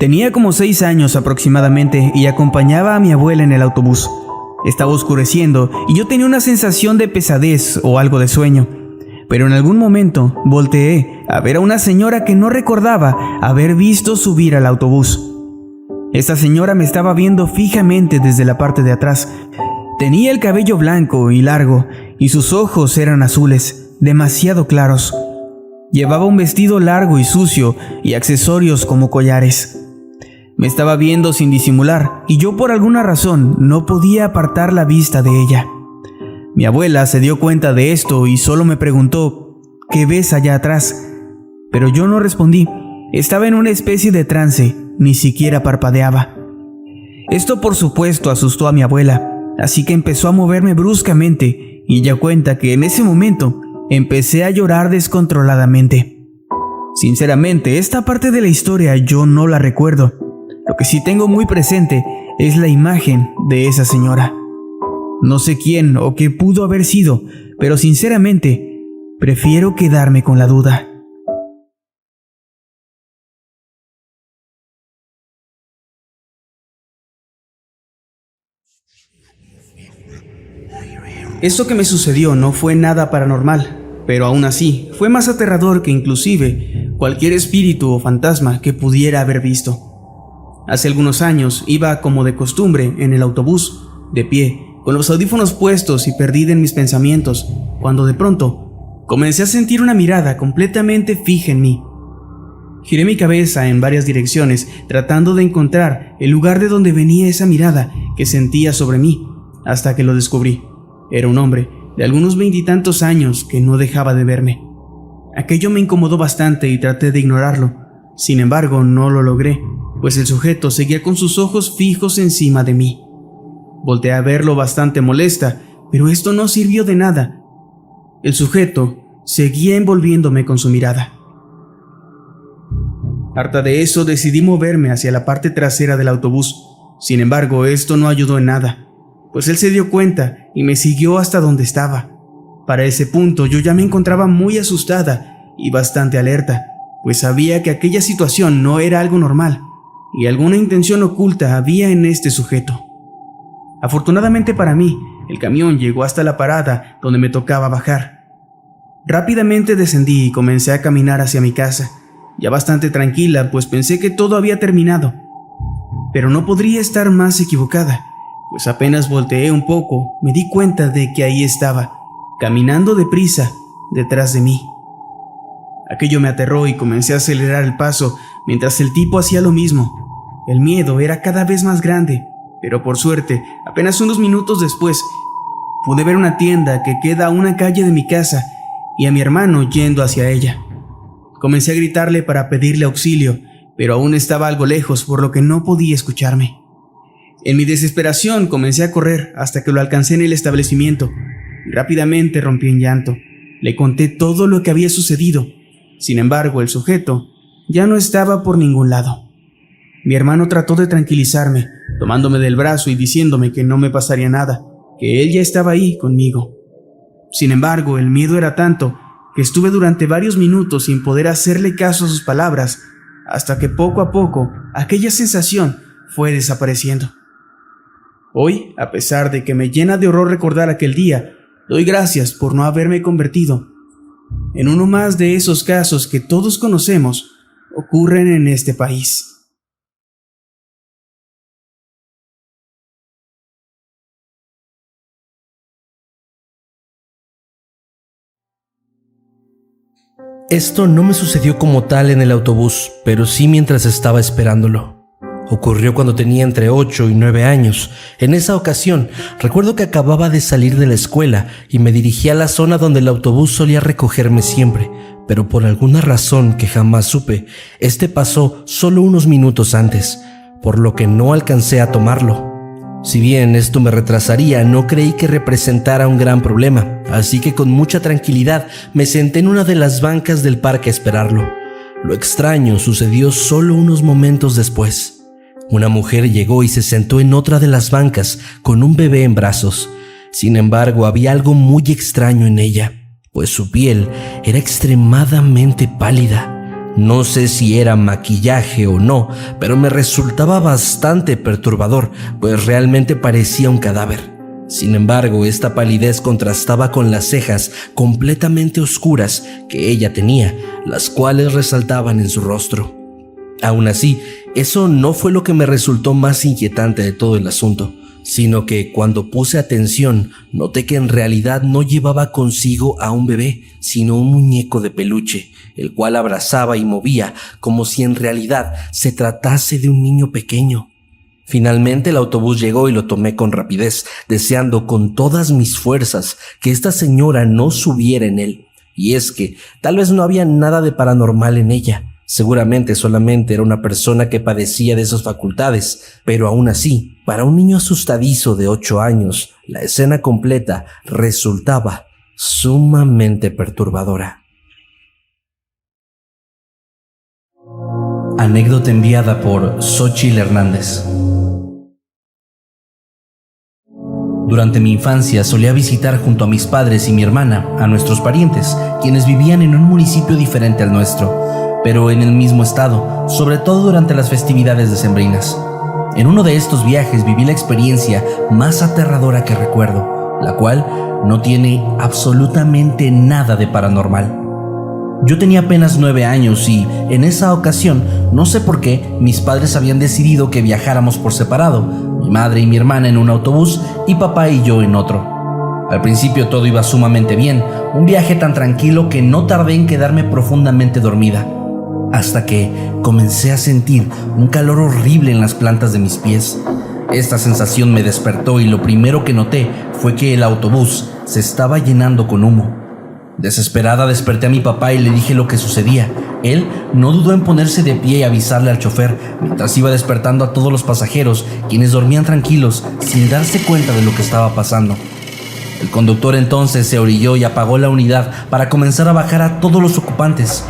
Tenía como 6 años aproximadamente y acompañaba a mi abuela en el autobús. Estaba oscureciendo y yo tenía una sensación de pesadez o algo de sueño. Pero en algún momento volteé a ver a una señora que no recordaba haber visto subir al autobús. Esta señora me estaba viendo fijamente desde la parte de atrás. Tenía el cabello blanco y largo y sus ojos eran azules, demasiado claros. Llevaba un vestido largo y sucio y accesorios como collares. Me estaba viendo sin disimular y yo por alguna razón no podía apartar la vista de ella. Mi abuela se dio cuenta de esto y solo me preguntó: ¿qué ves allá atrás? Pero yo no respondí. Estaba en una especie de trance, ni siquiera parpadeaba. Esto por supuesto asustó a mi abuela, así que empezó a moverme bruscamente y ella cuenta que en ese momento empecé a llorar descontroladamente. Sinceramente, esta parte de la historia yo no la recuerdo. Lo que sí tengo muy presente es la imagen de esa señora. No sé quién o qué pudo haber sido, pero sinceramente prefiero quedarme con la duda. Esto que me sucedió no fue nada paranormal, pero aún así fue más aterrador que inclusive cualquier espíritu o fantasma que pudiera haber visto. Hace algunos años iba como de costumbre en el autobús, de pie, con los audífonos puestos y perdida en mis pensamientos, cuando de pronto comencé a sentir una mirada completamente fija en mí. Giré mi cabeza en varias direcciones tratando de encontrar el lugar de donde venía esa mirada que sentía sobre mí, hasta que lo descubrí. Era un hombre de algunos 20 y tantos años que no dejaba de verme. Aquello me incomodó bastante y traté de ignorarlo. Sin embargo, no lo logré, pues el sujeto seguía con sus ojos fijos encima de mí. Volteé a verlo bastante molesta, pero esto no sirvió de nada. El sujeto seguía envolviéndome con su mirada. Harta de eso, decidí moverme hacia la parte trasera del autobús. Sin embargo, esto no ayudó en nada, pues él se dio cuenta y me siguió hasta donde estaba. Para ese punto yo ya me encontraba muy asustada y bastante alerta, pues sabía que aquella situación no era algo normal y alguna intención oculta había en este sujeto. Afortunadamente para mí, el camión llegó hasta la parada donde me tocaba bajar. Rápidamente descendí y comencé a caminar hacia mi casa, ya bastante tranquila, pues pensé que todo había terminado. Pero no podría estar más equivocada, pues apenas volteé un poco, me di cuenta de que ahí estaba, caminando deprisa, detrás de mí. Aquello me aterró y comencé a acelerar el paso mientras el tipo hacía lo mismo. El miedo era cada vez más grande, pero por suerte, apenas unos minutos después, pude ver una tienda que queda a una calle de mi casa y a mi hermano yendo hacia ella. Comencé a gritarle para pedirle auxilio, pero aún estaba algo lejos, por lo que no podía escucharme. En mi desesperación comencé a correr hasta que lo alcancé en el establecimiento y rápidamente rompí en llanto. Le conté todo lo que había sucedido. Sin embargo, el sujeto ya no estaba por ningún lado. Mi hermano trató de tranquilizarme, tomándome del brazo y diciéndome que no me pasaría nada, que él ya estaba ahí conmigo. Sin embargo, el miedo era tanto que estuve durante varios minutos sin poder hacerle caso a sus palabras, hasta que poco a poco aquella sensación fue desapareciendo. Hoy, a pesar de que me llena de horror recordar aquel día, doy gracias por no haberme convertido en uno más de esos casos que todos conocemos ocurren en este país. Esto no me sucedió como tal en el autobús, pero sí mientras estaba esperándolo. Ocurrió cuando tenía entre 8 y 9 años. En esa ocasión, recuerdo que acababa de salir de la escuela y me dirigí a la zona donde el autobús solía recogerme siempre, pero por alguna razón que jamás supe, este pasó solo unos minutos antes, por lo que no alcancé a tomarlo. Si bien esto me retrasaría, no creí que representara un gran problema, así que con mucha tranquilidad me senté en una de las bancas del parque a esperarlo. Lo extraño sucedió solo unos momentos después. Una mujer llegó y se sentó en otra de las bancas con un bebé en brazos. Sin embargo, había algo muy extraño en ella, pues su piel era extremadamente pálida. No sé si era maquillaje o no, pero me resultaba bastante perturbador, pues realmente parecía un cadáver. Sin embargo, esta palidez contrastaba con las cejas completamente oscuras que ella tenía, las cuales resaltaban en su rostro. Aún así, eso no fue lo que me resultó más inquietante de todo el asunto, sino que cuando puse atención, noté que en realidad no llevaba consigo a un bebé, sino un muñeco de peluche, el cual abrazaba y movía como si en realidad se tratase de un niño pequeño. Finalmente el autobús llegó y lo tomé con rapidez, deseando con todas mis fuerzas que esta señora no subiera en él. Y es que tal vez no había nada de paranormal en ella. Seguramente solamente era una persona que padecía de esas facultades, pero aún así, para un niño asustadizo de 8 años, la escena completa resultaba sumamente perturbadora. Anécdota enviada por Xochitl Hernández. Durante mi infancia solía visitar junto a mis padres y mi hermana a nuestros parientes, quienes vivían en un municipio diferente al nuestro, pero en el mismo estado, sobre todo durante las festividades decembrinas. En uno de estos viajes viví la experiencia más aterradora que recuerdo, la cual no tiene absolutamente nada de paranormal. Yo tenía apenas 9 años y, en esa ocasión, no sé por qué, mis padres habían decidido que viajáramos por separado, mi madre y mi hermana en un autobús y papá y yo en otro. Al principio todo iba sumamente bien, un viaje tan tranquilo que no tardé en quedarme profundamente dormida, hasta que comencé a sentir un calor horrible en las plantas de mis pies. Esta sensación me despertó y lo primero que noté fue que el autobús se estaba llenando con humo. Desesperada desperté a mi papá y le dije lo que sucedía. Él no dudó en ponerse de pie y avisarle al chofer, mientras iba despertando a todos los pasajeros, quienes dormían tranquilos, sin darse cuenta de lo que estaba pasando. El conductor entonces se orilló y apagó la unidad para comenzar a bajar a todos los ocupantes.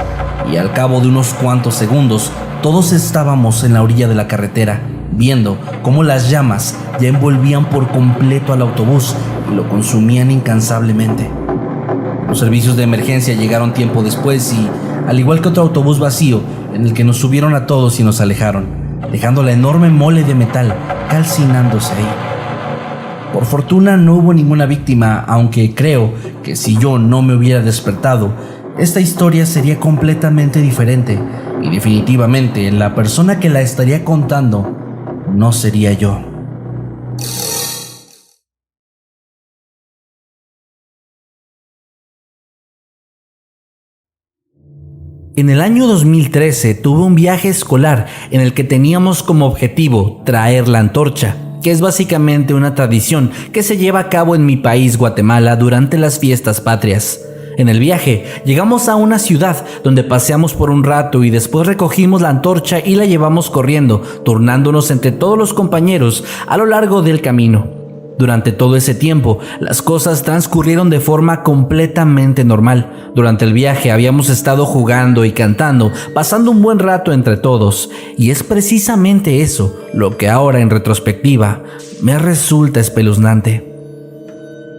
Y al cabo de unos cuantos segundos, todos estábamos en la orilla de la carretera, viendo cómo las llamas ya envolvían por completo al autobús y lo consumían incansablemente. Los servicios de emergencia llegaron tiempo después y, al igual que otro autobús vacío, en el que nos subieron a todos y nos alejaron, dejando la enorme mole de metal calcinándose ahí. Por fortuna no hubo ninguna víctima, aunque creo que si yo no me hubiera despertado, esta historia sería completamente diferente y definitivamente la persona que la estaría contando no sería yo. En el año 2013 tuve un viaje escolar en el que teníamos como objetivo traer la antorcha, que es básicamente una tradición que se lleva a cabo en mi país, Guatemala, durante las fiestas patrias. En el viaje llegamos a una ciudad donde paseamos por un rato y después recogimos la antorcha y la llevamos corriendo, turnándonos entre todos los compañeros a lo largo del camino. Durante todo ese tiempo, las cosas transcurrieron de forma completamente normal. Durante el viaje habíamos estado jugando y cantando, pasando un buen rato entre todos, y es precisamente eso lo que ahora en retrospectiva me resulta espeluznante.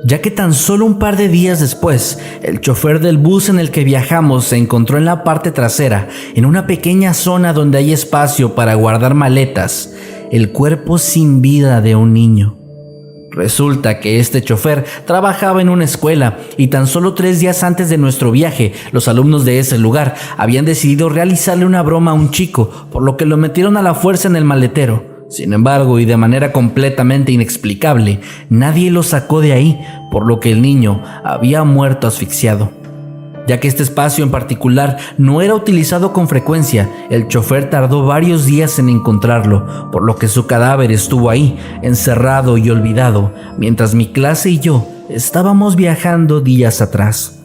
Ya que tan solo un par de días después, el chofer del bus en el que viajamos se encontró en la parte trasera, en una pequeña zona donde hay espacio para guardar maletas, el cuerpo sin vida de un niño. Resulta que este chofer trabajaba en una escuela y tan solo 3 días antes de nuestro viaje, los alumnos de ese lugar habían decidido realizarle una broma a un chico, por lo que lo metieron a la fuerza en el maletero. Sin embargo, y de manera completamente inexplicable, nadie lo sacó de ahí, por lo que el niño había muerto asfixiado. Ya que este espacio en particular no era utilizado con frecuencia, el chofer tardó varios días en encontrarlo, por lo que su cadáver estuvo ahí, encerrado y olvidado, mientras mi clase y yo estábamos viajando días atrás.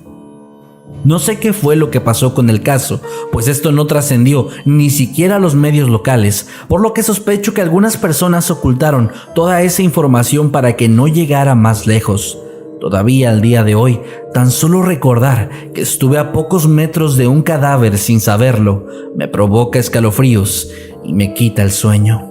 No sé qué fue lo que pasó con el caso, pues esto no trascendió ni siquiera a los medios locales, por lo que sospecho que algunas personas ocultaron toda esa información para que no llegara más lejos. Todavía al día de hoy, tan solo recordar que estuve a pocos metros de un cadáver sin saberlo, me provoca escalofríos y me quita el sueño.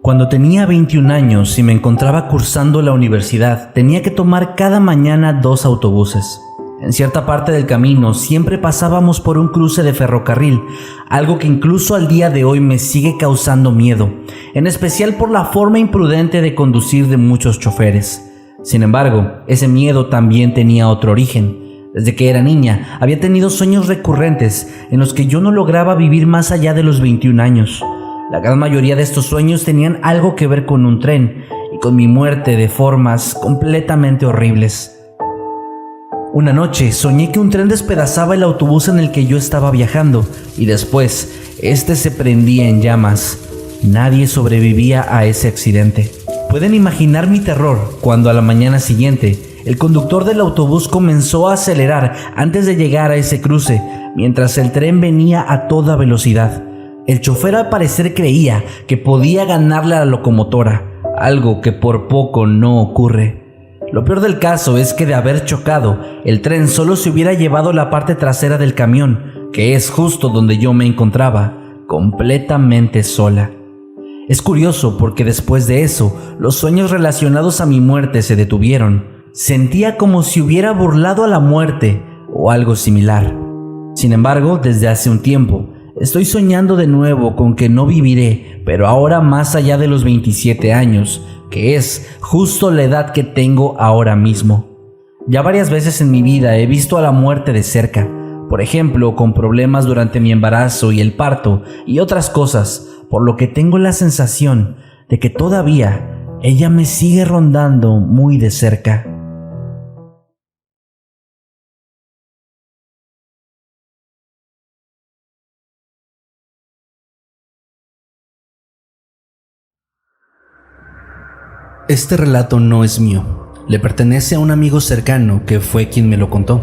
Cuando tenía 21 años y me encontraba cursando la universidad, tenía que tomar cada mañana 2 autobuses. En cierta parte del camino siempre pasábamos por un cruce de ferrocarril, algo que incluso al día de hoy me sigue causando miedo, en especial por la forma imprudente de conducir de muchos choferes. Sin embargo, ese miedo también tenía otro origen. Desde que era niña, había tenido sueños recurrentes en los que yo no lograba vivir más allá de los 21 años. La gran mayoría de estos sueños tenían algo que ver con un tren y con mi muerte de formas completamente horribles. Una noche soñé que un tren despedazaba el autobús en el que yo estaba viajando y después este se prendía en llamas. Nadie sobrevivía a ese accidente. Pueden imaginar mi terror cuando a la mañana siguiente el conductor del autobús comenzó a acelerar antes de llegar a ese cruce, mientras el tren venía a toda velocidad. El chofer al parecer creía que podía ganarle a la locomotora, algo que por poco no ocurre. Lo peor del caso es que de haber chocado, el tren solo se hubiera llevado la parte trasera del camión, que es justo donde yo me encontraba, completamente sola. Es curioso porque después de eso, los sueños relacionados a mi muerte se detuvieron. Sentía como si hubiera burlado a la muerte o algo similar. Sin embargo, desde hace un tiempo, estoy soñando de nuevo con que no viviré, pero ahora más allá de los 27 años, que es justo la edad que tengo ahora mismo. Ya varias veces en mi vida he visto a la muerte de cerca, por ejemplo, con problemas durante mi embarazo y el parto y otras cosas, por lo que tengo la sensación de que todavía ella me sigue rondando muy de cerca. Este relato no es mío, le pertenece a un amigo cercano que fue quien me lo contó.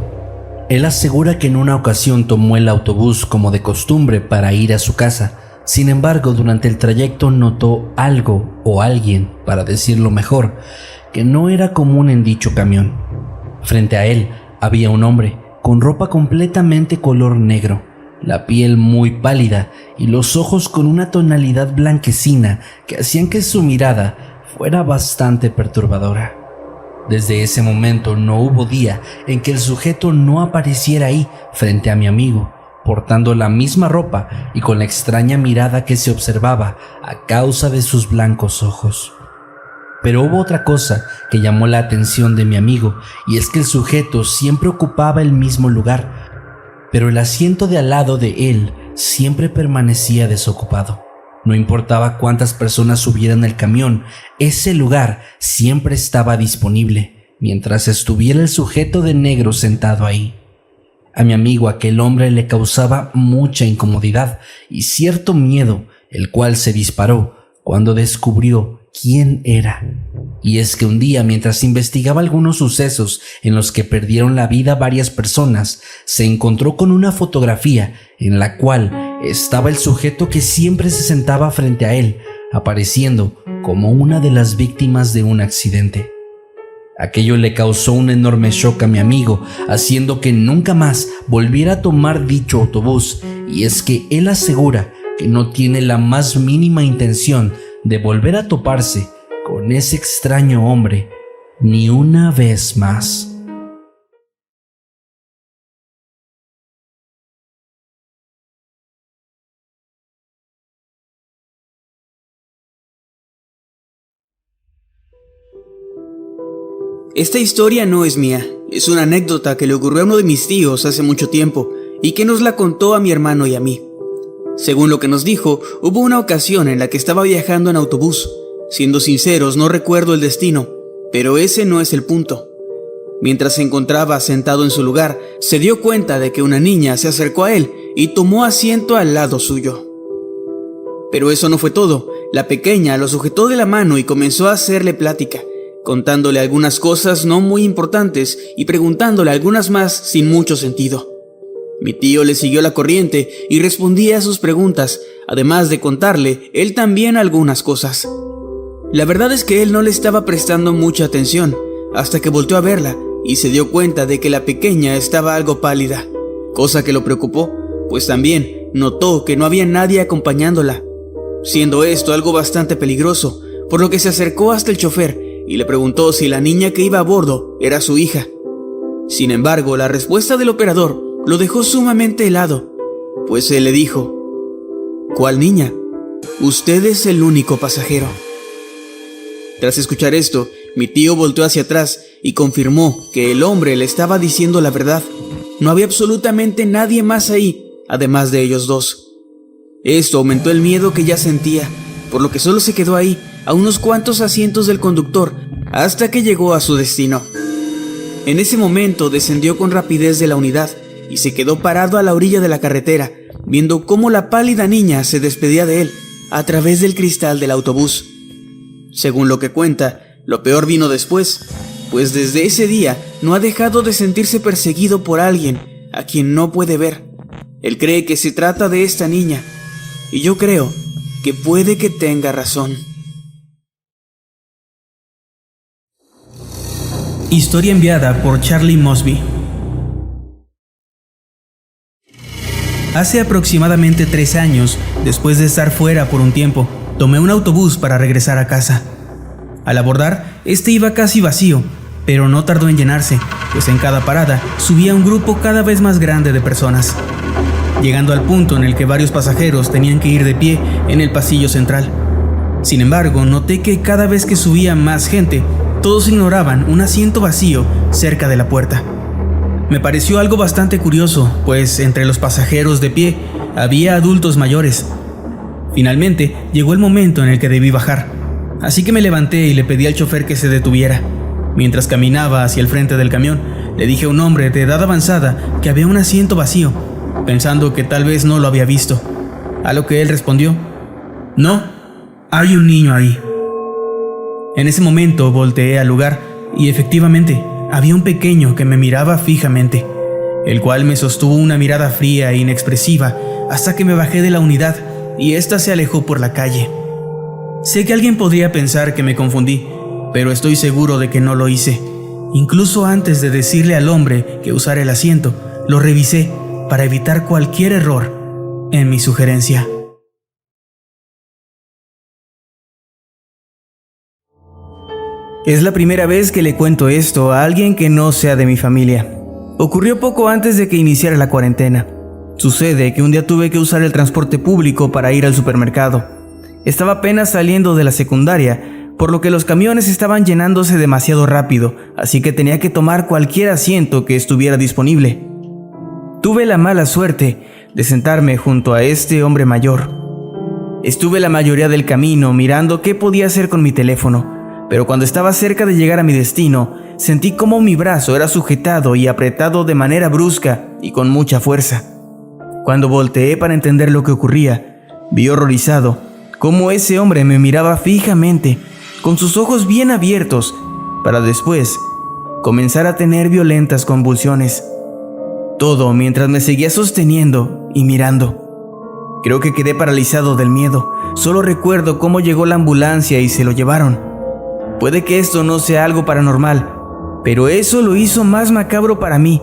Él asegura que en una ocasión tomó el autobús como de costumbre para ir a su casa. Sin embargo, durante el trayecto notó algo o alguien, para decirlo mejor, que no era común en dicho camión. Frente a él había un hombre con ropa completamente color negro, la piel muy pálida y los ojos con una tonalidad blanquecina que hacían que su mirada fuera bastante perturbadora. Desde ese momento no hubo día en que el sujeto no apareciera ahí frente a mi amigo, portando la misma ropa y con la extraña mirada que se observaba a causa de sus blancos ojos. Pero hubo otra cosa que llamó la atención de mi amigo, y es que el sujeto siempre ocupaba el mismo lugar, pero el asiento de al lado de él siempre permanecía desocupado. No importaba cuántas personas subieran el camión, ese lugar siempre estaba disponible, mientras estuviera el sujeto de negro sentado ahí. A mi amigo aquel hombre le causaba mucha incomodidad y cierto miedo, el cual se disparó cuando descubrió quién era. Y es que un día, mientras investigaba algunos sucesos en los que perdieron la vida varias personas, se encontró con una fotografía en la cual estaba el sujeto que siempre se sentaba frente a él, apareciendo como una de las víctimas de un accidente. Aquello le causó un enorme shock a mi amigo, haciendo que nunca más volviera a tomar dicho autobús, y es que él asegura que no tiene la más mínima intención de volver a toparse con ese extraño hombre ni una vez más. Esta historia no es mía, es una anécdota que le ocurrió a uno de mis tíos hace mucho tiempo y que nos la contó a mi hermano y a mí. Según lo que nos dijo, hubo una ocasión en la que estaba viajando en autobús. Siendo sinceros, no recuerdo el destino, pero ese no es el punto. Mientras se encontraba sentado en su lugar, se dio cuenta de que una niña se acercó a él y tomó asiento al lado suyo. Pero eso no fue todo. La pequeña lo sujetó de la mano y comenzó a hacerle plática, contándole algunas cosas no muy importantes y preguntándole algunas más sin mucho sentido. Mi tío le siguió la corriente y respondía a sus preguntas, además de contarle él también algunas cosas. La verdad es que él no le estaba prestando mucha atención, hasta que volteó a verla y se dio cuenta de que la pequeña estaba algo pálida, cosa que lo preocupó, pues también notó que no había nadie acompañándola, siendo esto algo bastante peligroso, por lo que se acercó hasta el chofer y le preguntó si la niña que iba a bordo era su hija. Sin embargo, la respuesta del operador lo dejó sumamente helado, pues él le dijo: ¿cuál niña? Usted es el único pasajero. Tras escuchar esto, mi tío volteó hacia atrás y confirmó que el hombre le estaba diciendo la verdad. No había absolutamente nadie más ahí, además de ellos dos. Esto aumentó el miedo que ya sentía, por lo que solo se quedó ahí, a unos cuantos asientos del conductor, hasta que llegó a su destino. En ese momento descendió con rapidez de la unidad y se quedó parado a la orilla de la carretera, viendo cómo la pálida niña se despedía de él a través del cristal del autobús. Según lo que cuenta, lo peor vino después, pues desde ese día no ha dejado de sentirse perseguido por alguien a quien no puede ver. Él cree que se trata de esta niña, y yo creo que puede que tenga razón. Historia enviada por Charlie Mosby. Hace aproximadamente 3 años, después de estar fuera por un tiempo, tomé un autobús para regresar a casa. Al abordar, este iba casi vacío, pero no tardó en llenarse, pues en cada parada subía un grupo cada vez más grande de personas, llegando al punto en el que varios pasajeros tenían que ir de pie en el pasillo central. Sin embargo, noté que cada vez que subía más gente, todos ignoraban un asiento vacío cerca de la puerta. Me pareció algo bastante curioso, pues entre los pasajeros de pie había adultos mayores. Finalmente, llegó el momento en el que debí bajar, así que me levanté y le pedí al chofer que se detuviera. Mientras caminaba hacia el frente del camión, le dije a un hombre de edad avanzada que había un asiento vacío, pensando que tal vez no lo había visto, a lo que él respondió: «No, hay un niño ahí». En ese momento volteé al lugar y efectivamente había un pequeño que me miraba fijamente, el cual me sostuvo una mirada fría e inexpresiva hasta que me bajé de la unidad y ésta se alejó por la calle. Sé que alguien podría pensar que me confundí, pero estoy seguro de que no lo hice. Incluso antes de decirle al hombre que usara el asiento, lo revisé para evitar cualquier error en mi sugerencia. Es la primera vez que le cuento esto a alguien que no sea de mi familia. Ocurrió poco antes de que iniciara la cuarentena. Sucede que un día tuve que usar el transporte público para ir al supermercado. Estaba apenas saliendo de la secundaria, por lo que los camiones estaban llenándose demasiado rápido, así que tenía que tomar cualquier asiento que estuviera disponible. Tuve la mala suerte de sentarme junto a este hombre mayor. Estuve la mayoría del camino mirando qué podía hacer con mi teléfono, pero cuando estaba cerca de llegar a mi destino, sentí como mi brazo era sujetado y apretado de manera brusca y con mucha fuerza. Cuando volteé para entender lo que ocurría, vi horrorizado cómo ese hombre me miraba fijamente, con sus ojos bien abiertos, para después comenzar a tener violentas convulsiones. Todo mientras me seguía sosteniendo y mirando. Creo que quedé paralizado del miedo. Solo recuerdo cómo llegó la ambulancia y se lo llevaron. Puede que esto no sea algo paranormal, pero eso lo hizo más macabro para mí,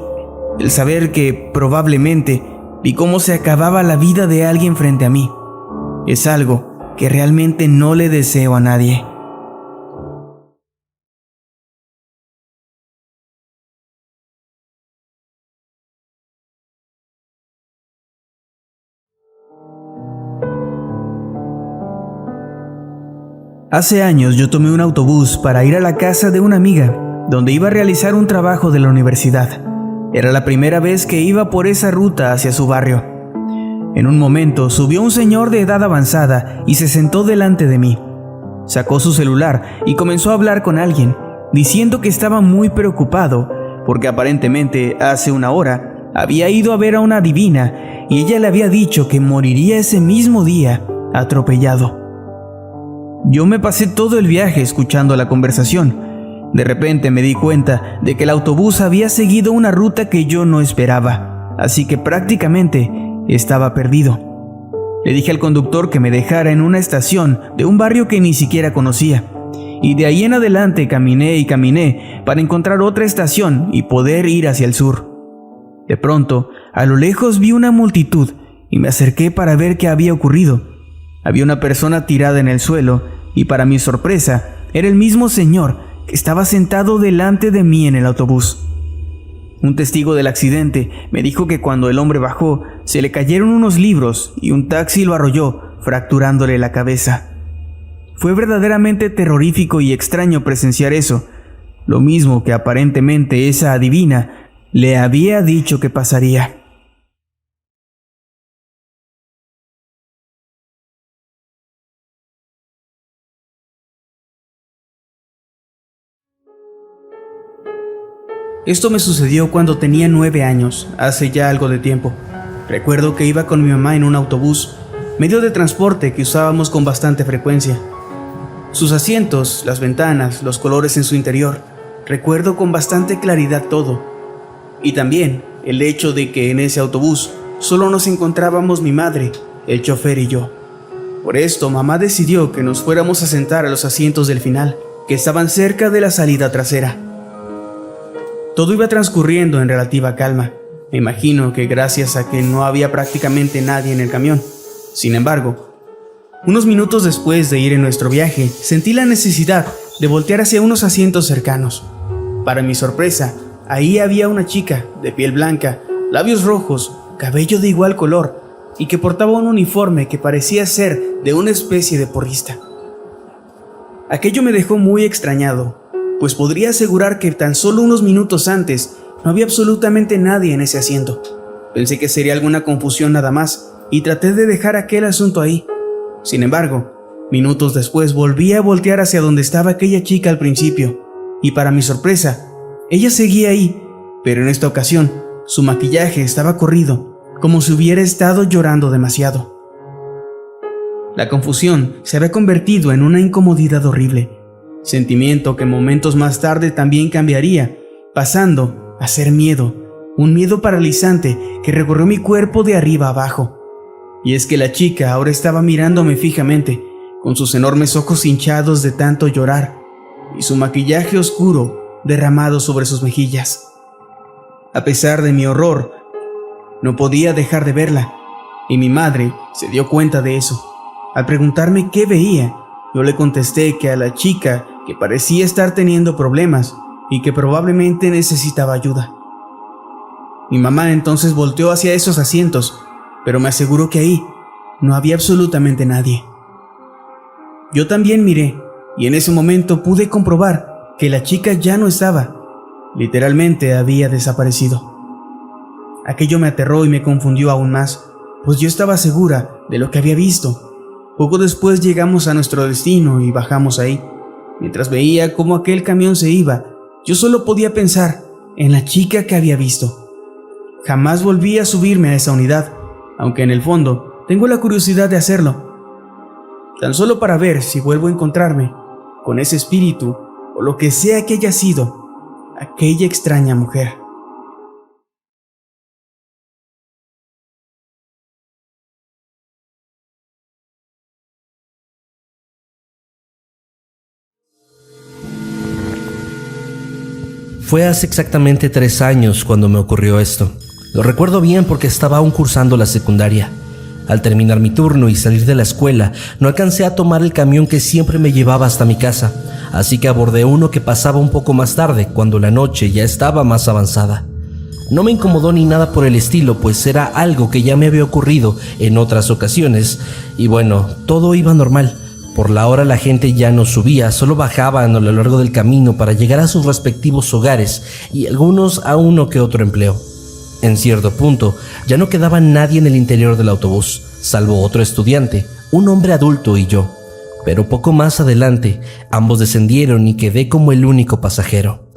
el saber que probablemente vi cómo se acababa la vida de alguien frente a mí. Es algo que realmente no le deseo a nadie. Hace años yo tomé un autobús para ir a la casa de una amiga, donde iba a realizar un trabajo de la universidad. Era la primera vez que iba por esa ruta hacia su barrio. En un momento subió un señor de edad avanzada y se sentó delante de mí. Sacó su celular y comenzó a hablar con alguien, diciendo que estaba muy preocupado, porque aparentemente hace una hora había ido a ver a una adivina y ella le había dicho que moriría ese mismo día, atropellado. Yo me pasé todo el viaje escuchando la conversación. De repente me di cuenta de que el autobús había seguido una ruta que yo no esperaba, así que prácticamente estaba perdido. Le dije al conductor que me dejara en una estación de un barrio que ni siquiera conocía, y de ahí en adelante caminé y caminé para encontrar otra estación y poder ir hacia el sur. De pronto, a lo lejos vi una multitud y me acerqué para ver qué había ocurrido. Había una persona tirada en el suelo y, para mi sorpresa, era el mismo señor que estaba sentado delante de mí en el autobús. Un testigo del accidente me dijo que cuando el hombre bajó, se le cayeron unos libros y un taxi lo arrolló, fracturándole la cabeza. Fue verdaderamente terrorífico y extraño presenciar eso, lo mismo que aparentemente esa adivina le había dicho que pasaría. Esto me sucedió cuando tenía 9 años, hace ya algo de tiempo. Recuerdo que iba con mi mamá en un autobús, medio de transporte que usábamos con bastante frecuencia. Sus asientos, las ventanas, los colores en su interior, recuerdo con bastante claridad todo. Y también el hecho de que en ese autobús solo nos encontrábamos mi madre, el chofer y yo. Por esto, mamá decidió que nos fuéramos a sentar a los asientos del final, que estaban cerca de la salida trasera. Todo iba transcurriendo en relativa calma. Me imagino que gracias a que no había prácticamente nadie en el camión. Sin embargo, unos minutos después de ir en nuestro viaje, sentí la necesidad de voltear hacia unos asientos cercanos. Para mi sorpresa, ahí había una chica de piel blanca, labios rojos, cabello de igual color y que portaba un uniforme que parecía ser de una especie de porrista. Aquello me dejó muy extrañado, pues podría asegurar que tan solo unos minutos antes no había absolutamente nadie en ese asiento. Pensé que sería alguna confusión nada más y traté de dejar aquel asunto ahí. Sin embargo, minutos después volví a voltear hacia donde estaba aquella chica al principio y, para mi sorpresa, ella seguía ahí, pero en esta ocasión su maquillaje estaba corrido, como si hubiera estado llorando demasiado. La confusión se había convertido en una incomodidad horrible, sentimiento que momentos más tarde también cambiaría, pasando a ser miedo, un miedo paralizante que recorrió mi cuerpo de arriba a abajo. Y es que la chica ahora estaba mirándome fijamente, con sus enormes ojos hinchados de tanto llorar, y su maquillaje oscuro derramado sobre sus mejillas. A pesar de mi horror, no podía dejar de verla, y mi madre se dio cuenta de eso. Al preguntarme qué veía, yo le contesté que a la chica que parecía estar teniendo problemas y que probablemente necesitaba ayuda. Mi mamá entonces volteó hacia esos asientos, pero me aseguró que ahí no había absolutamente nadie. Yo también miré, y en ese momento pude comprobar que la chica ya no estaba. Literalmente había desaparecido. Aquello me aterró y me confundió aún más, pues yo estaba segura de lo que había visto. Poco después llegamos a nuestro destino y bajamos ahí. Mientras veía cómo aquel camión se iba, yo solo podía pensar en la chica que había visto. Jamás volví a subirme a esa unidad, aunque en el fondo tengo la curiosidad de hacerlo, tan solo para ver si vuelvo a encontrarme con ese espíritu o lo que sea que haya sido aquella extraña mujer. Fue hace exactamente 3 años cuando me ocurrió esto. Lo recuerdo bien porque estaba aún cursando la secundaria. Al terminar mi turno y salir de la escuela, no alcancé a tomar el camión que siempre me llevaba hasta mi casa, así que abordé uno que pasaba un poco más tarde, cuando la noche ya estaba más avanzada. No me incomodó ni nada por el estilo, pues era algo que ya me había ocurrido en otras ocasiones, y bueno, todo iba normal. Por la hora la gente ya no subía, solo bajaban a lo largo del camino para llegar a sus respectivos hogares y algunos a uno que otro empleo. En cierto punto, ya no quedaba nadie en el interior del autobús, salvo otro estudiante, un hombre adulto y yo. Pero poco más adelante, ambos descendieron y quedé como el único pasajero.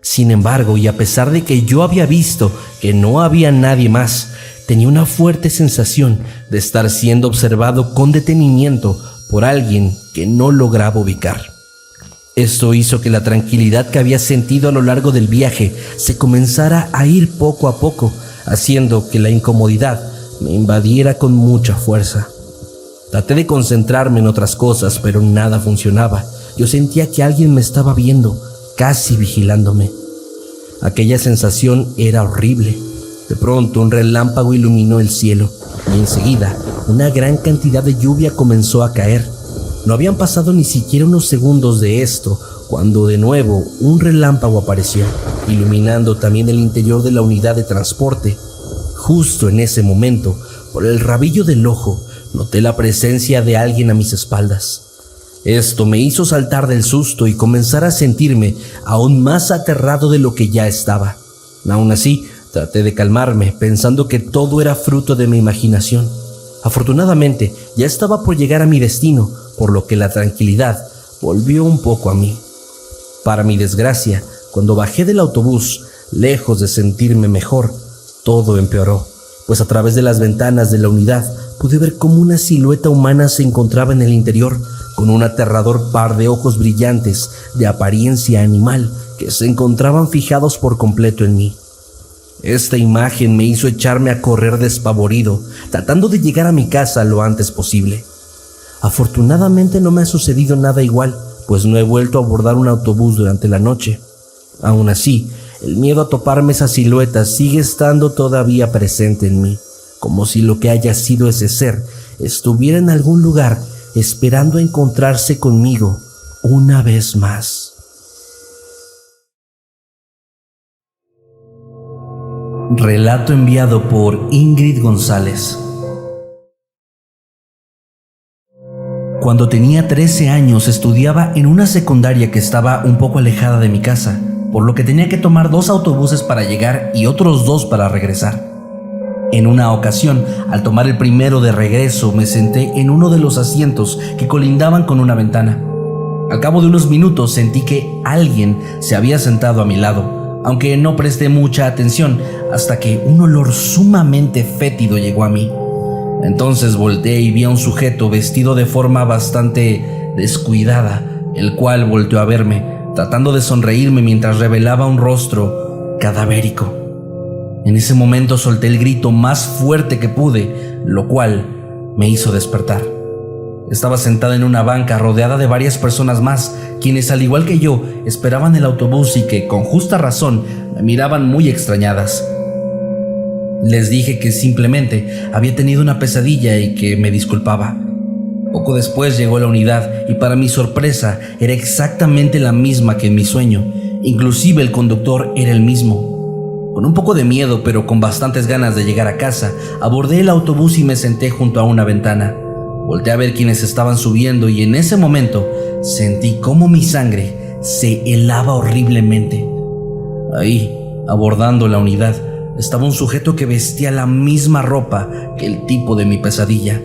Sin embargo, y a pesar de que yo había visto que no había nadie más, tenía una fuerte sensación de estar siendo observado con detenimiento por alguien que no lograba ubicar. Esto hizo que la tranquilidad que había sentido a lo largo del viaje se comenzara a ir poco a poco, haciendo que la incomodidad me invadiera con mucha fuerza. Traté de concentrarme en otras cosas, pero nada funcionaba. Yo sentía que alguien me estaba viendo, casi vigilándome. Aquella sensación era horrible. De pronto un relámpago iluminó el cielo. y enseguida una gran cantidad de lluvia comenzó a caer. No habían pasado ni siquiera unos segundos de esto cuando de nuevo un relámpago apareció, iluminando también el interior de la unidad de transporte. Justo en ese momento, por el rabillo del ojo, noté la presencia de alguien a mis espaldas. Esto me hizo saltar del susto y comenzar a sentirme aún más aterrado de lo que ya estaba. Aún así, traté de calmarme, pensando que todo era fruto de mi imaginación. Afortunadamente, ya estaba por llegar a mi destino, por lo que la tranquilidad volvió un poco a mí. Para mi desgracia, cuando bajé del autobús, lejos de sentirme mejor, todo empeoró, pues a través de las ventanas de la unidad pude ver cómo una silueta humana se encontraba en el interior, con un aterrador par de ojos brillantes de apariencia animal que se encontraban fijados por completo en mí. Esta imagen me hizo echarme a correr despavorido, tratando de llegar a mi casa lo antes posible. Afortunadamente no me ha sucedido nada igual, pues no he vuelto a abordar un autobús durante la noche. Aún así, el miedo a toparme esa silueta sigue estando todavía presente en mí, como si lo que haya sido ese ser estuviera en algún lugar esperando encontrarse conmigo una vez más. Relato enviado por Ingrid González. Cuando tenía 13 años estudiaba en una secundaria que estaba un poco alejada de mi casa, por lo que tenía que tomar 2 autobuses para llegar y otros 2 para regresar. En una ocasión, al tomar el primero de regreso, me senté en uno de los asientos que colindaban con una ventana. Al cabo de unos minutos sentí que alguien se había sentado a mi lado, aunque no presté mucha atención hasta que un olor sumamente fétido llegó a mí. Entonces volteé y vi a un sujeto vestido de forma bastante descuidada, el cual volteó a verme, tratando de sonreírme mientras revelaba un rostro cadavérico. En ese momento solté el grito más fuerte que pude, lo cual me hizo despertar. Estaba sentada en una banca rodeada de varias personas más, quienes al igual que yo esperaban el autobús y que con justa razón me miraban muy extrañadas. Les dije que simplemente había tenido una pesadilla y que me disculpaba. Poco después llegó la unidad y para mi sorpresa era exactamente la misma que en mi sueño, inclusive el conductor era el mismo. Con un poco de miedo pero con bastantes ganas de llegar a casa, abordé el autobús y me senté junto a una ventana. Volteé a ver quiénes estaban subiendo y en ese momento sentí cómo mi sangre se helaba horriblemente. Ahí, abordando la unidad, estaba un sujeto que vestía la misma ropa que el tipo de mi pesadilla,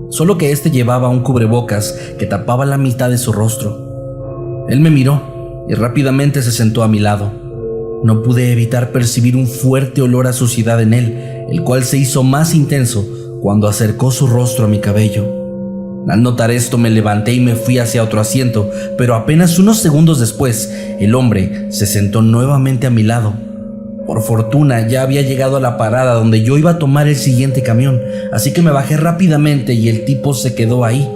solo que este llevaba un cubrebocas que tapaba la mitad de su rostro. Él me miró y rápidamente se sentó a mi lado. No pude evitar percibir un fuerte olor a suciedad en él, el cual se hizo más intenso cuando acercó su rostro a mi cabello. Al notar esto me levanté y me fui hacia otro asiento, pero apenas unos segundos después, el hombre se sentó nuevamente a mi lado. Por fortuna ya había llegado a la parada donde yo iba a tomar el siguiente camión, así que me bajé rápidamente y el tipo se quedó ahí.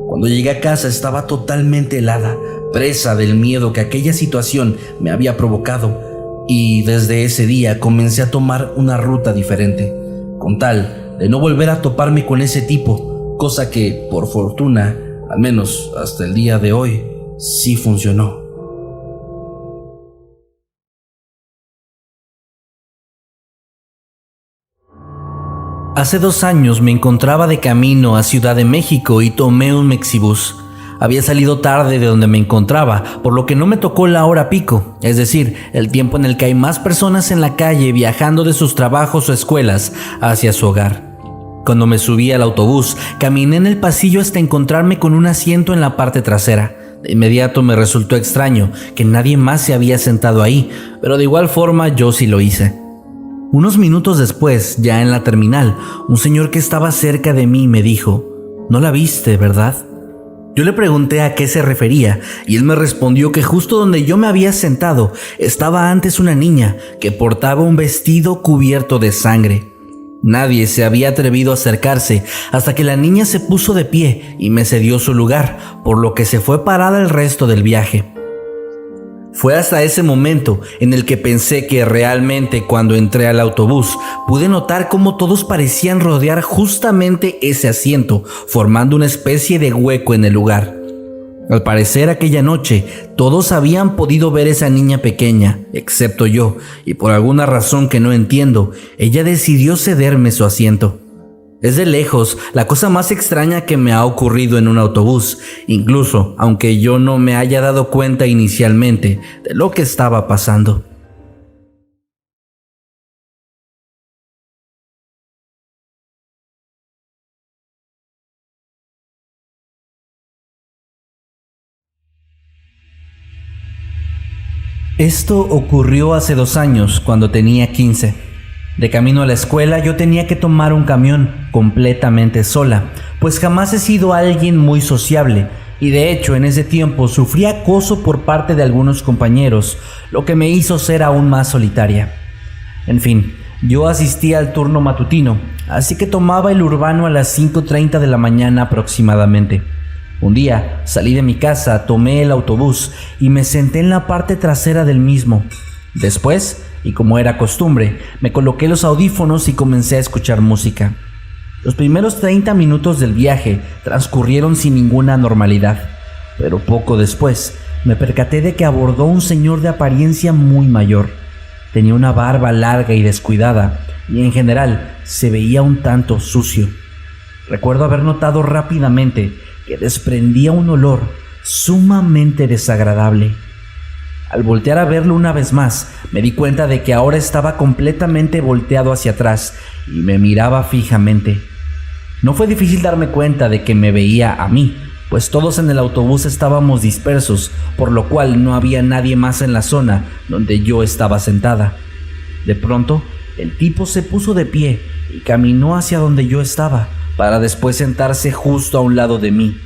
Cuando llegué a casa estaba totalmente helada, presa del miedo que aquella situación me había provocado, y desde ese día comencé a tomar una ruta diferente, con tal de no volver a toparme con ese tipo, cosa que, por fortuna, al menos hasta el día de hoy, sí funcionó. Hace 2 años me encontraba de camino a Ciudad de México y tomé un Mexibus. Había salido tarde de donde me encontraba, por lo que no me tocó la hora pico, es decir, el tiempo en el que hay más personas en la calle viajando de sus trabajos o escuelas hacia su hogar. Cuando me subí al autobús, caminé en el pasillo hasta encontrarme con un asiento en la parte trasera. De inmediato me resultó extraño que nadie más se había sentado ahí, pero de igual forma yo sí lo hice. Unos minutos después, ya en la terminal, un señor que estaba cerca de mí me dijo: «¿No la viste, verdad?». Yo le pregunté a qué se refería y él me respondió que justo donde yo me había sentado estaba antes una niña que portaba un vestido cubierto de sangre. Nadie se había atrevido a acercarse hasta que la niña se puso de pie y me cedió su lugar, por lo que se fue parada el resto del viaje. Fue hasta ese momento en el que pensé que realmente cuando entré al autobús pude notar cómo todos parecían rodear justamente ese asiento, formando una especie de hueco en el lugar. Al parecer aquella noche todos habían podido ver esa niña pequeña, excepto yo, y por alguna razón que no entiendo, ella decidió cederme su asiento. Es de lejos la cosa más extraña que me ha ocurrido en un autobús, incluso aunque yo no me haya dado cuenta inicialmente de lo que estaba pasando. Esto ocurrió hace 2 años, cuando tenía 15. De camino a la escuela yo tenía que tomar un camión completamente sola, pues jamás he sido alguien muy sociable y de hecho en ese tiempo sufrí acoso por parte de algunos compañeros, lo que me hizo ser aún más solitaria. En fin, yo asistía al turno matutino, así que tomaba el urbano a las 5:30 de la mañana aproximadamente. Un día salí de mi casa, tomé el autobús y me senté en la parte trasera del mismo. Después, y como era costumbre, me coloqué los audífonos y comencé a escuchar música. Los primeros 30 minutos del viaje transcurrieron sin ninguna normalidad, pero poco después me percaté de que abordó un señor de apariencia muy mayor. Tenía una barba larga y descuidada, y en general se veía un tanto sucio. Recuerdo haber notado rápidamente que desprendía un olor sumamente desagradable. Al voltear a verlo una vez más, me di cuenta de que ahora estaba completamente volteado hacia atrás y me miraba fijamente. No fue difícil darme cuenta de que me veía a mí, pues todos en el autobús estábamos dispersos, por lo cual no había nadie más en la zona donde yo estaba sentada. De pronto, el tipo se puso de pie y caminó hacia donde yo estaba, para después sentarse justo a un lado de mí.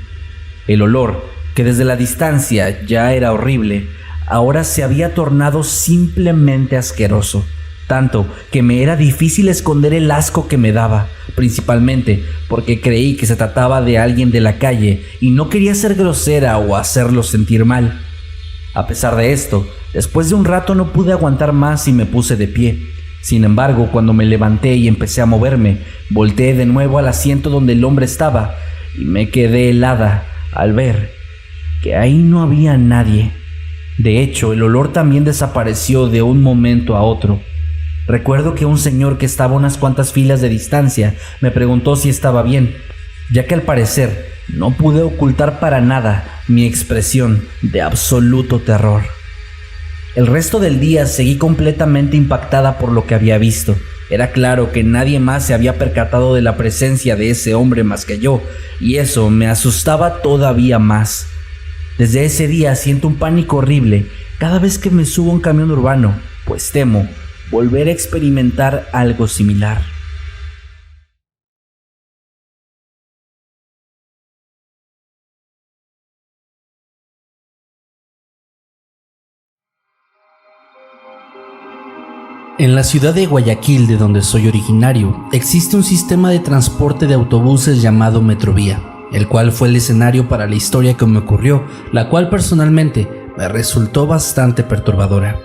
El olor, que desde la distancia ya era horrible, ahora se había tornado simplemente asqueroso, tanto que me era difícil esconder el asco que me daba, principalmente porque creí que se trataba de alguien de la calle y no quería ser grosera o hacerlo sentir mal. A pesar de esto, después de un rato no pude aguantar más y me puse de pie. Sin embargo, cuando me levanté y empecé a moverme, volteé de nuevo al asiento donde el hombre estaba y me quedé helada al ver que ahí no había nadie. De hecho, el olor también desapareció de un momento a otro. Recuerdo que un señor que estaba a unas cuantas filas de distancia me preguntó si estaba bien, ya que al parecer no pude ocultar para nada mi expresión de absoluto terror. El resto del día seguí completamente impactada por lo que había visto. Era claro que nadie más se había percatado de la presencia de ese hombre más que yo, y eso me asustaba todavía más. Desde ese día siento un pánico horrible cada vez que me subo a un camión urbano, pues temo volver a experimentar algo similar. En la ciudad de Guayaquil, de donde soy originario, existe un sistema de transporte de autobuses llamado Metrovía, el cual fue el escenario para la historia que me ocurrió, la cual personalmente me resultó bastante perturbadora.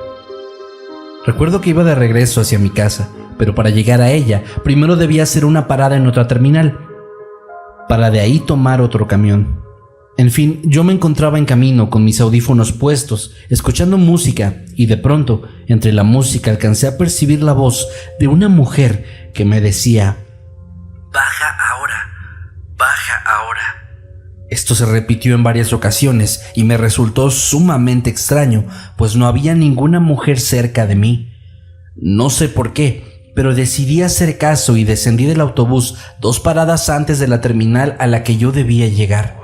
Recuerdo que iba de regreso hacia mi casa, pero para llegar a ella, primero debía hacer una parada en otra terminal, para de ahí tomar otro camión. En fin, yo me encontraba en camino con mis audífonos puestos, escuchando música, y de pronto, entre la música alcancé a percibir la voz de una mujer que me decía: "Baja ahora, baja ahora". Esto se repitió en varias ocasiones y me resultó sumamente extraño, pues no había ninguna mujer cerca de mí. No sé por qué, pero decidí hacer caso y descendí del autobús 2 paradas antes de la terminal a la que yo debía llegar.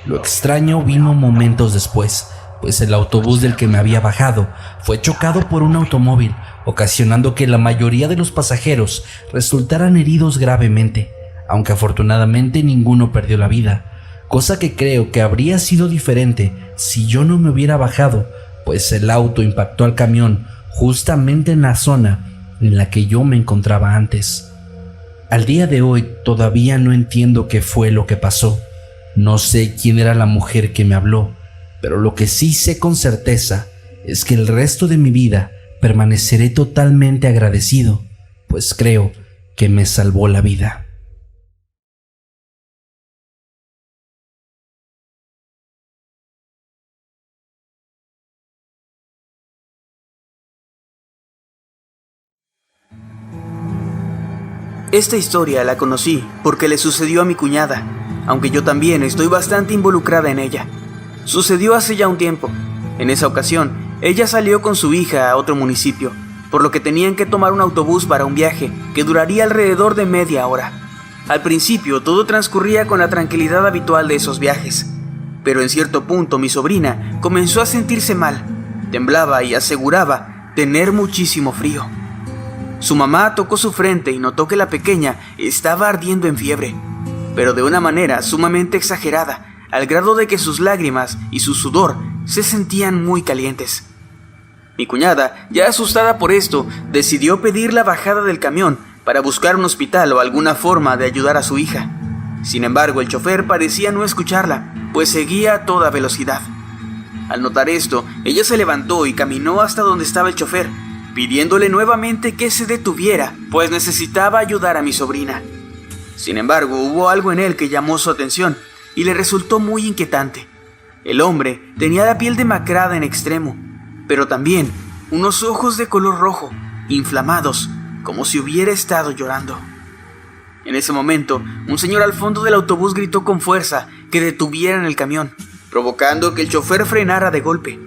Lo extraño vino momentos después, pues el autobús del que me había bajado fue chocado por un automóvil, ocasionando que la mayoría de los pasajeros resultaran heridos gravemente, aunque afortunadamente ninguno perdió la vida, cosa que creo que habría sido diferente si yo no me hubiera bajado, pues el auto impactó al camión justamente en la zona en la que yo me encontraba antes. Al día de hoy todavía no entiendo qué fue lo que pasó. No sé quién era la mujer que me habló, pero lo que sí sé con certeza es que el resto de mi vida permaneceré totalmente agradecido, pues creo que me salvó la vida. Esta historia la conocí porque le sucedió a mi cuñada, aunque yo también estoy bastante involucrada en ella. Sucedió hace ya un tiempo. En esa ocasión, ella salió con su hija a otro municipio, por lo que tenían que tomar un autobús para un viaje que duraría alrededor de media hora. Al principio todo transcurría con la tranquilidad habitual de esos viajes, pero en cierto punto mi sobrina comenzó a sentirse mal. Temblaba y aseguraba tener muchísimo frío. Su mamá tocó su frente y notó que la pequeña estaba ardiendo en fiebre, pero de una manera sumamente exagerada, al grado de que sus lágrimas y su sudor se sentían muy calientes. Mi cuñada, ya asustada por esto, decidió pedir la bajada del camión para buscar un hospital o alguna forma de ayudar a su hija. Sin embargo, el chofer parecía no escucharla, pues seguía a toda velocidad. Al notar esto, ella se levantó y caminó hasta donde estaba el chofer, pidiéndole nuevamente que se detuviera, pues necesitaba ayudar a mi sobrina. Sin embargo, hubo algo en él que llamó su atención y le resultó muy inquietante. El hombre tenía la piel demacrada en extremo, pero también unos ojos de color rojo, inflamados, como si hubiera estado llorando. En ese momento, un señor al fondo del autobús gritó con fuerza que detuvieran el camión, provocando que el chofer frenara de golpe.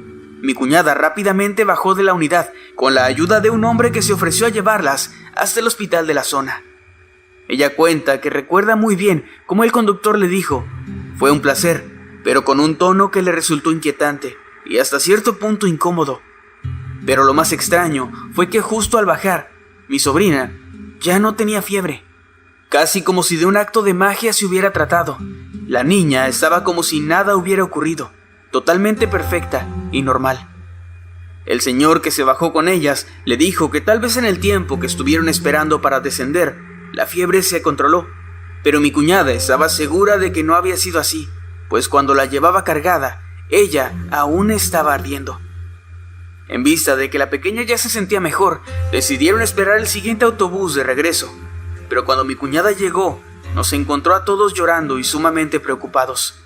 Mi cuñada rápidamente bajó de la unidad con la ayuda de un hombre que se ofreció a llevarlas hasta el hospital de la zona. Ella cuenta que recuerda muy bien cómo el conductor le dijo: "Fue un placer", pero con un tono que le resultó inquietante y hasta cierto punto incómodo. Pero lo más extraño fue que justo al bajar, mi sobrina ya no tenía fiebre. Casi como si de un acto de magia se hubiera tratado. La niña estaba como si nada hubiera ocurrido, totalmente perfecta y normal. El señor que se bajó con ellas le dijo que tal vez en el tiempo que estuvieron esperando para descender, la fiebre se controló, pero mi cuñada estaba segura de que no había sido así, pues cuando la llevaba cargada, ella aún estaba ardiendo. En vista de que la pequeña ya se sentía mejor, decidieron esperar el siguiente autobús de regreso, pero cuando mi cuñada llegó, nos encontró a todos llorando y sumamente preocupados.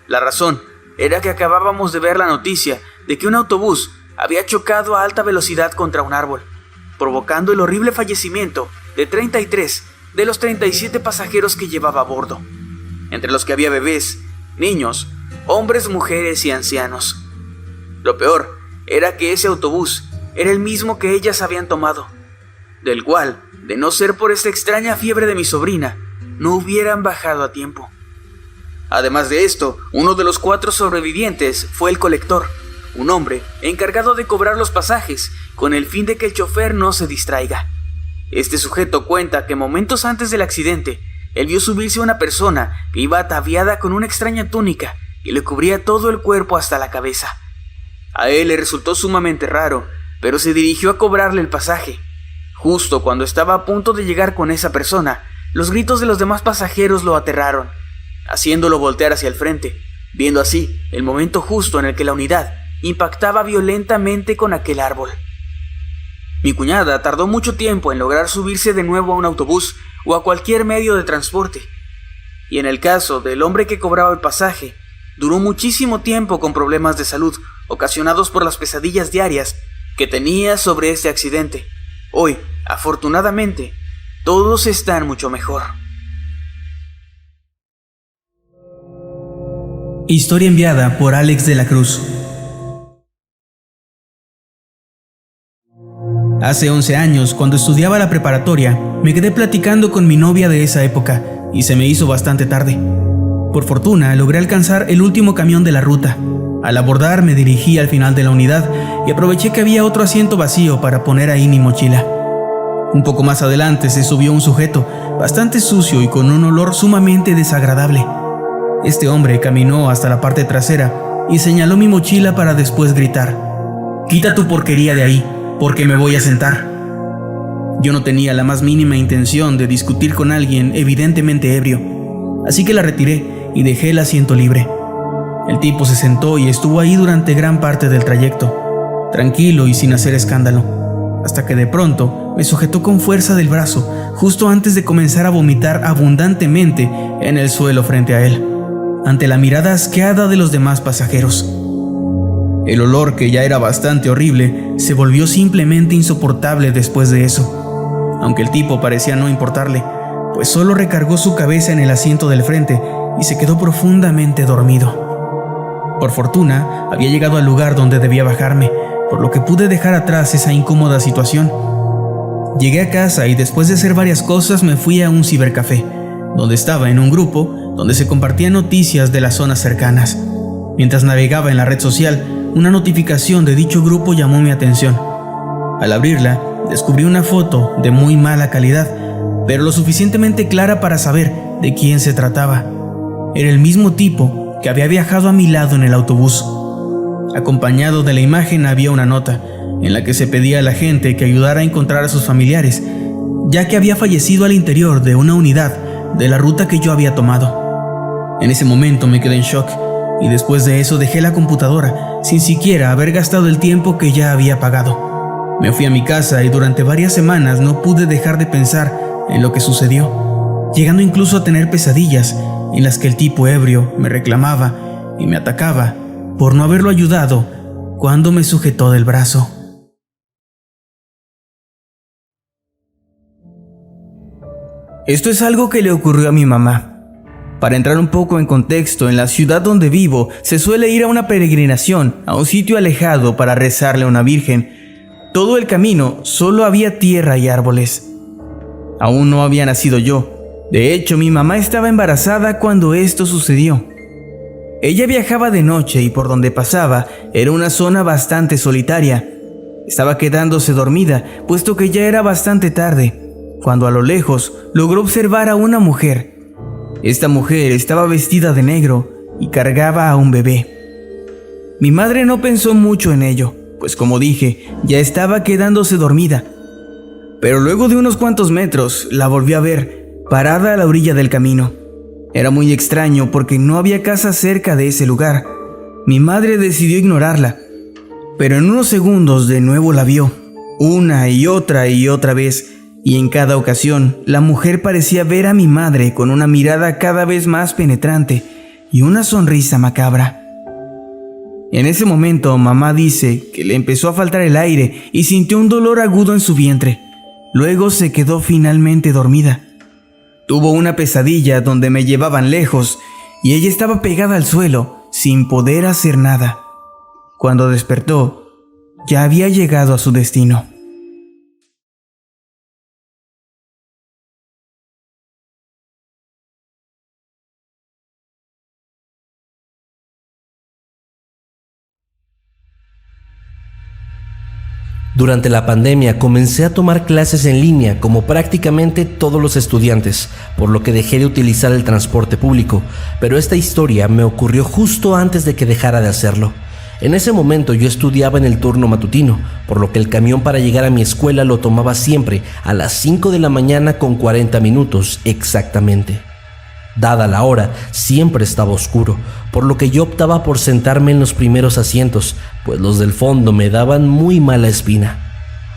La razón era que acabábamos de ver la noticia de que un autobús había chocado a alta velocidad contra un árbol, provocando el horrible fallecimiento de 33 de los 37 pasajeros que llevaba a bordo, entre los que había bebés, niños, hombres, mujeres y ancianos. Lo peor era que ese autobús era el mismo que ellas habían tomado, del cual, de no ser por esta extraña fiebre de mi sobrina, no hubieran bajado a tiempo. Además de esto, uno de los 4 sobrevivientes fue el colector, un hombre encargado de cobrar los pasajes con el fin de que el chofer no se distraiga. Este sujeto cuenta que momentos antes del accidente, él vio subirse a una persona que iba ataviada con una extraña túnica y le cubría todo el cuerpo hasta la cabeza. A él le resultó sumamente raro, pero se dirigió a cobrarle el pasaje. Justo cuando estaba a punto de llegar con esa persona, los gritos de los demás pasajeros lo aterraron, haciéndolo voltear hacia el frente, viendo así el momento justo en el que la unidad impactaba violentamente con aquel árbol. Mi cuñada tardó mucho tiempo en lograr subirse de nuevo a un autobús o a cualquier medio de transporte, y en el caso del hombre que cobraba el pasaje, duró muchísimo tiempo con problemas de salud ocasionados por las pesadillas diarias que tenía sobre este accidente. Hoy, afortunadamente, todos están mucho mejor. Historia enviada por Alex de la Cruz. Hace 11 años, cuando estudiaba la preparatoria, me quedé platicando con mi novia de esa época y se me hizo bastante tarde. Por fortuna, logré alcanzar el último camión de la ruta. Al abordar, me dirigí al final de la unidad y aproveché que había otro asiento vacío para poner ahí mi mochila. Un poco más adelante se subió un sujeto, bastante sucio y con un olor sumamente desagradable. Este hombre caminó hasta la parte trasera y señaló mi mochila para después gritar: "Quita tu porquería de ahí, porque me voy a sentar". Yo no tenía la más mínima intención de discutir con alguien evidentemente ebrio, así que la retiré y dejé el asiento libre. El tipo se sentó y estuvo ahí durante gran parte del trayecto. tranquilo y sin hacer escándalo, hasta que de pronto me sujetó con fuerza del brazo, justo antes de comenzar a vomitar abundantemente en el suelo frente a él, ante la mirada asqueada de los demás pasajeros. El olor, que ya era bastante horrible, se volvió simplemente insoportable después de eso, aunque el tipo parecía no importarle, pues solo recargó su cabeza en el asiento del frente y se quedó profundamente dormido. Por fortuna, había llegado al lugar donde debía bajarme, por lo que pude dejar atrás esa incómoda situación. Llegué a casa y después de hacer varias cosas me fui a un cibercafé, donde estaba en un grupo donde se compartían noticias de las zonas cercanas. Mientras navegaba en la red social, una notificación de dicho grupo llamó mi atención. Al abrirla, descubrí una foto de muy mala calidad, pero lo suficientemente clara para saber de quién se trataba. Era el mismo tipo que había viajado a mi lado en el autobús. Acompañado de la imagen había una nota, en la que se pedía a la gente que ayudara a encontrar a sus familiares, ya que había fallecido al interior de una unidad de la ruta que yo había tomado. En ese momento me quedé en shock, y después de eso dejé la computadora sin siquiera haber gastado el tiempo que ya había pagado. Me fui a mi casa y durante varias semanas no pude dejar de pensar en lo que sucedió, llegando incluso a tener pesadillas en las que el tipo ebrio me reclamaba y me atacaba por no haberlo ayudado cuando me sujetó del brazo. Esto es algo que le ocurrió a mi mamá. Para entrar un poco en contexto, en la ciudad donde vivo se suele ir a una peregrinación a un sitio alejado para rezarle a una virgen. Todo el camino solo había tierra y árboles. Aún no había nacido yo. De hecho, mi mamá estaba embarazada cuando esto sucedió. Ella viajaba de noche y por donde pasaba era una zona bastante solitaria. Estaba quedándose dormida, puesto que ya era bastante tarde, cuando a lo lejos logró observar a una mujer. Esta mujer estaba vestida de negro y cargaba a un bebé. Mi madre no pensó mucho en ello, pues como dije, ya estaba quedándose dormida. Pero luego de unos cuantos metros la volvió a ver, parada a la orilla del camino. Era muy extraño porque no había casa cerca de ese lugar. Mi madre decidió ignorarla, pero en unos segundos de nuevo la vio, una y otra vez, y en cada ocasión la mujer parecía ver a mi madre con una mirada cada vez más penetrante y una sonrisa macabra. En ese momento mamá dice que le empezó a faltar el aire y sintió un dolor agudo en su vientre. Luego se quedó finalmente dormida. Tuvo una pesadilla donde me llevaban lejos y ella estaba pegada al suelo sin poder hacer nada. Cuando despertó, ya había llegado a su destino. Durante la pandemia comencé a tomar clases en línea como prácticamente todos los estudiantes, por lo que dejé de utilizar el transporte público, pero esta historia me ocurrió justo antes de que dejara de hacerlo. En ese momento yo estudiaba en el turno matutino, por lo que el camión para llegar a mi escuela lo tomaba siempre a las 5 de la mañana con 40 minutos exactamente. Dada la hora, siempre estaba oscuro, por lo que yo optaba por sentarme en los primeros asientos, pues los del fondo me daban muy mala espina.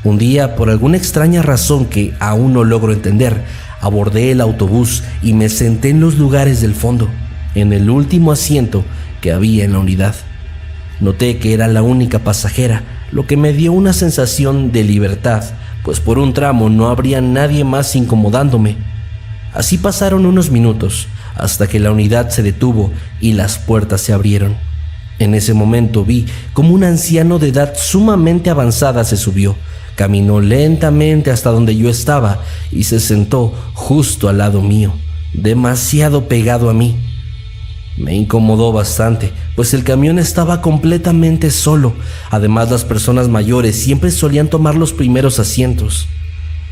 Un día, por alguna extraña razón que aún no logro entender, abordé el autobús y me senté en los lugares del fondo, en el último asiento que había en la unidad. Noté que era la única pasajera, lo que me dio una sensación de libertad, pues por un tramo no habría nadie más incomodándome. Así pasaron unos minutos, hasta que la unidad se detuvo y las puertas se abrieron. En ese momento vi como un anciano de edad sumamente avanzada se subió, caminó lentamente hasta donde yo estaba y se sentó justo al lado mío, demasiado pegado a mí. Me incomodó bastante, pues el camión estaba completamente solo. Además, las personas mayores siempre solían tomar los primeros asientos,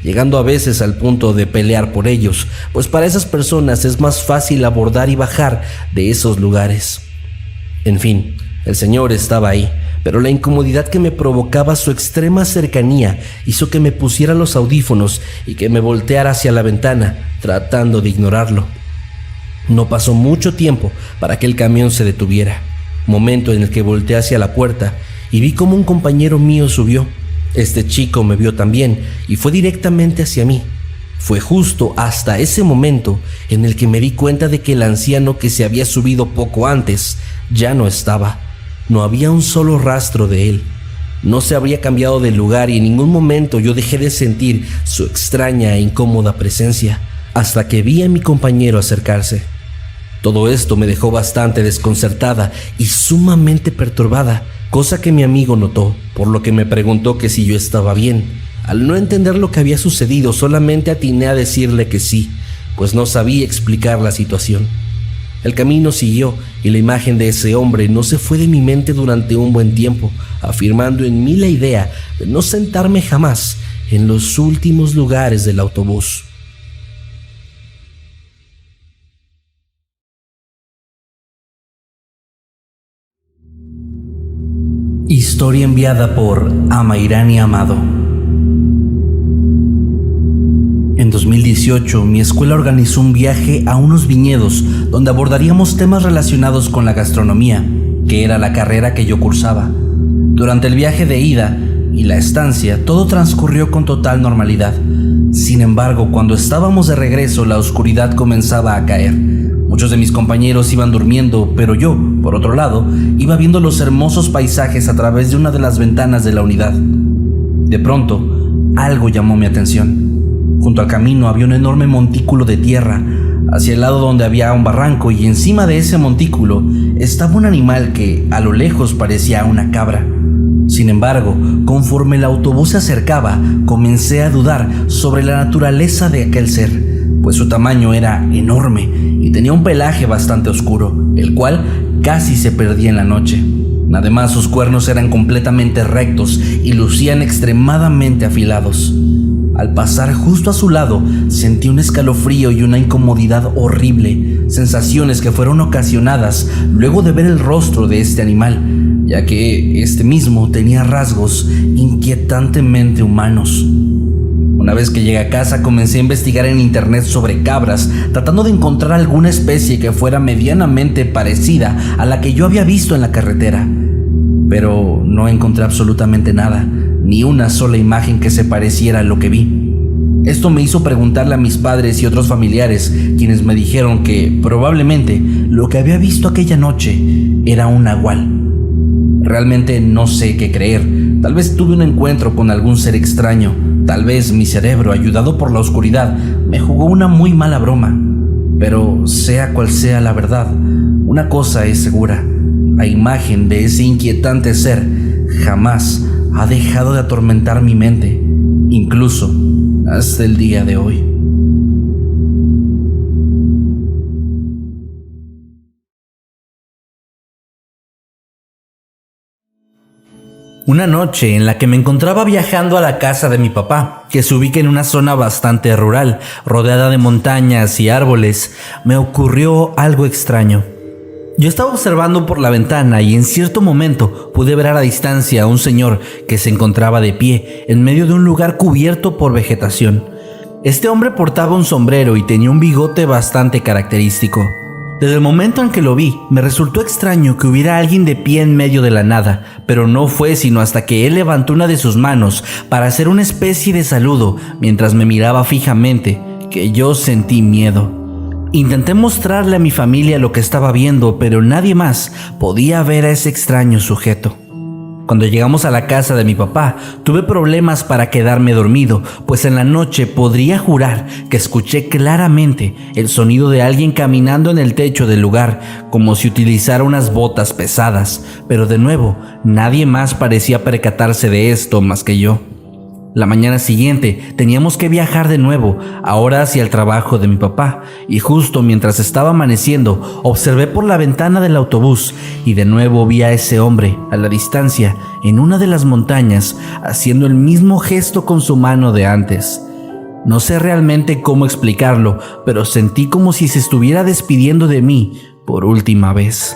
llegando a veces al punto de pelear por ellos, pues para esas personas es más fácil abordar y bajar de esos lugares. En fin, el señor estaba ahí, pero la incomodidad que me provocaba su extrema cercanía hizo que me pusiera los audífonos y que me volteara hacia la ventana, tratando de ignorarlo. No pasó mucho tiempo para que el camión se detuviera, momento en el que volteé hacia la puerta y vi cómo un compañero mío subió. Este chico me vio también y fue directamente hacia mí. Fue justo hasta ese momento en el que me di cuenta de que el anciano que se había subido poco antes ya no estaba. No había un solo rastro de él. No se habría cambiado de lugar y en ningún momento yo dejé de sentir su extraña e incómoda presencia hasta que vi a mi compañero acercarse. Todo esto me dejó bastante desconcertada y sumamente perturbada, cosa que mi amigo notó, por lo que me preguntó que si yo estaba bien. Al no entender lo que había sucedido, solamente atiné a decirle que sí, pues no sabía explicar la situación. El camino siguió y la imagen de ese hombre no se fue de mi mente durante un buen tiempo, afirmando en mí la idea de no sentarme jamás en los últimos lugares del autobús. Historia enviada por Amairani Amado. En 2018, mi escuela organizó un viaje a unos viñedos donde abordaríamos temas relacionados con la gastronomía, que era la carrera que yo cursaba. Durante el viaje de ida y la estancia, todo transcurrió con total normalidad. Sin embargo, cuando estábamos de regreso, la oscuridad comenzaba a caer. Muchos de mis compañeros iban durmiendo, pero yo, por otro lado, iba viendo los hermosos paisajes a través de una de las ventanas de la unidad. De pronto, algo llamó mi atención. Junto al camino había un enorme montículo de tierra, hacia el lado donde había un barranco, y encima de ese montículo estaba un animal que a lo lejos parecía una cabra. Sin embargo, conforme el autobús se acercaba, comencé a dudar sobre la naturaleza de aquel ser, pues su tamaño era enorme y tenía un pelaje bastante oscuro, el cual casi se perdía en la noche. Además, sus cuernos eran completamente rectos y lucían extremadamente afilados. Al pasar justo a su lado, sentí un escalofrío y una incomodidad horrible, sensaciones que fueron ocasionadas luego de ver el rostro de este animal, ya que este mismo tenía rasgos inquietantemente humanos. Una vez que llegué a casa, comencé a investigar en internet sobre cabras, tratando de encontrar alguna especie que fuera medianamente parecida a la que yo había visto en la carretera. Pero no encontré absolutamente nada, ni una sola imagen que se pareciera a lo que vi. Esto me hizo preguntarle a mis padres y otros familiares, quienes me dijeron que probablemente lo que había visto aquella noche era un nahual. Realmente no sé qué creer. Tal vez tuve un encuentro con algún ser extraño. Tal vez mi cerebro, ayudado por la oscuridad, me jugó una muy mala broma. Pero sea cual sea la verdad, una cosa es segura: la imagen de ese inquietante ser jamás ha dejado de atormentar mi mente, incluso hasta el día de hoy. Una noche en la que me encontraba viajando a la casa de mi papá, que se ubica en una zona bastante rural, rodeada de montañas y árboles, me ocurrió algo extraño. Yo estaba observando por la ventana y en cierto momento pude ver a la distancia a un señor que se encontraba de pie en medio de un lugar cubierto por vegetación. Este hombre portaba un sombrero y tenía un bigote bastante característico. Desde el momento en que lo vi, me resultó extraño que hubiera alguien de pie en medio de la nada, pero no fue sino hasta que él levantó una de sus manos para hacer una especie de saludo mientras me miraba fijamente, que yo sentí miedo. Intenté mostrarle a mi familia lo que estaba viendo, pero nadie más podía ver a ese extraño sujeto. Cuando llegamos a la casa de mi papá, tuve problemas para quedarme dormido, pues en la noche podría jurar que escuché claramente el sonido de alguien caminando en el techo del lugar, como si utilizara unas botas pesadas, pero de nuevo, nadie más parecía percatarse de esto más que yo. La mañana siguiente teníamos que viajar de nuevo, ahora hacia el trabajo de mi papá, y justo mientras estaba amaneciendo, observé por la ventana del autobús y de nuevo vi a ese hombre, a la distancia, en una de las montañas, haciendo el mismo gesto con su mano de antes. No sé realmente cómo explicarlo, pero sentí como si se estuviera despidiendo de mí por última vez.